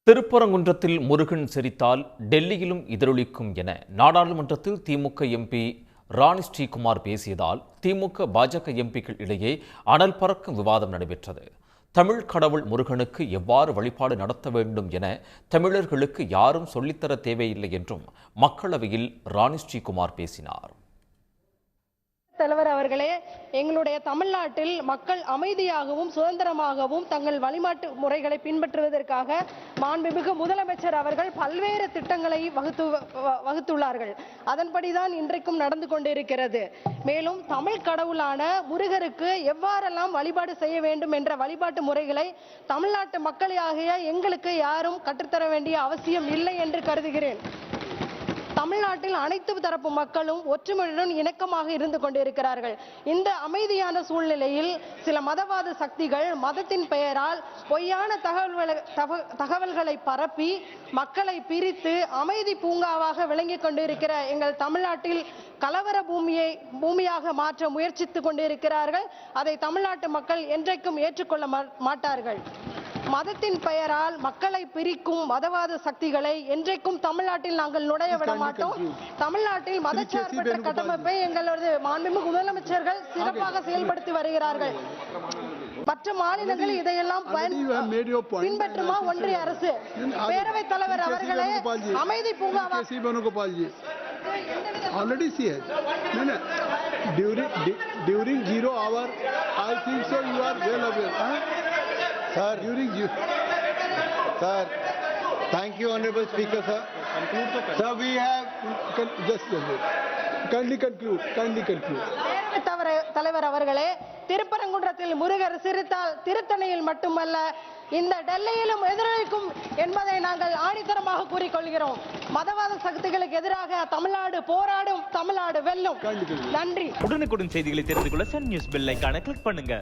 திருப்பரங்குன்றத்தில் முருகன் சிரித்தால் டெல்லியிலும் எதிரொலிக்கும் என நாடாளுமன்றத்தில் திமுக எம்பி ராணி ஸ்ரீகுமார் பேசியதால் திமுக பாஜக எம்பிக்கள் இடையே அனல் பறக்கும் விவாதம் நடைபெற்றது. தமிழ் கடவுள் முருகனுக்கு எவ்வாறு வழிபாடு நடத்த வேண்டும் என தமிழர்களுக்கு யாரும் சொல்லித்தர தேவையில்லை என்றும் மக்களவையில் ராணி ஸ்ரீகுமார் பேசினார். தலைவர் அவர்களே, எங்களுடைய தமிழ்நாட்டில் மக்கள் அமைதியாகவும் சுதந்திரமாகவும் தங்கள் வழிபாட்டு முறைகளை பின்பற்றுவதற்காக மாண்புமிகு முதலமைச்சர் அவர்கள் பல்வேறு திட்டங்களை வகுத்துள்ளார்கள். அதன்படிதான் இன்றைக்கும் நடந்து கொண்டிருக்கிறது. மேலும் தமிழ் கடவுளான முருகருக்கு எவ்வாறெல்லாம் வழிபாடு செய்ய வேண்டும் என்ற வழிபாட்டு முறைகளை தமிழ்நாட்டு மக்களாகிய எங்களுக்கு யாரும் கற்றுத்தர வேண்டிய அவசியம் இல்லை என்று கருதுகிறேன். தமிழ்நாட்டில் அனைத்து தரப்பு மக்களும் ஒற்றுமையுடன் இணக்கமாக இருந்து கொண்டிருக்கிறார்கள். இந்த அமைதியான சூழ்நிலையில் சில மதவாத சக்திகள் மதத்தின் பெயரால் பொய்யான தகவல்களை பரப்பி மக்களை பிரித்து அமைதி பூங்காவாக விளங்கிக் கொண்டிருக்கிற எங்கள் தமிழ்நாட்டில் கலவர பூமியாக மாற்ற முயற்சித்துக் கொண்டிருக்கிறார்கள். அதை தமிழ்நாட்டு மக்கள் என்றைக்கும் ஏற்றுக்கொள்ள மாட்டார்கள். மதத்தின் பெயரால் மக்களை பிரிக்கும் மதவாத சக்திகளை என்றைக்கும் தமிழ்நாட்டில் நாங்கள் நுழைய விட மாட்டோம். தமிழ்நாட்டில் மதச்சார்பற்ற கட்டமைப்பை எங்களது மாண்புமிகு முதலமைச்சர்கள் சிறப்பாக செயல்படுத்தி வருகிறார்கள். மற்ற மாநிலங்கள் இதையெல்லாம் பின்பற்றுமா ஒன்றிய அரசு? பேரவைத் தலைவர் அவர்களே, அமைதி பூங்காவா already see it. No. During 0 hour, I think so you are well aware. Sir, during you. Sir, thank you, Honorable Speaker, sir. Sir, we have just kindly conclude. தலைவர் அவர்களே, திருப்பரங்குன்றத்தில் முருகர் சிரித்தால் திருத்தணியில் மட்டுமல்ல இந்த டெல்லியிலும் எதிரொலிக்கும் என்பதை நாங்கள் ஆணித்தரமாக கூறிக்கொள்கிறோம். மதவாத சக்திகளுக்கு எதிராக தமிழ்நாடு போராடும், தமிழ்நாடு வெல்லும். நன்றி. உடனுக்குடன் செய்திகளை தெரிந்து கொள்ள சன் நியூஸ் பெல் ஐகானை கிளிக் பண்ணுங்க.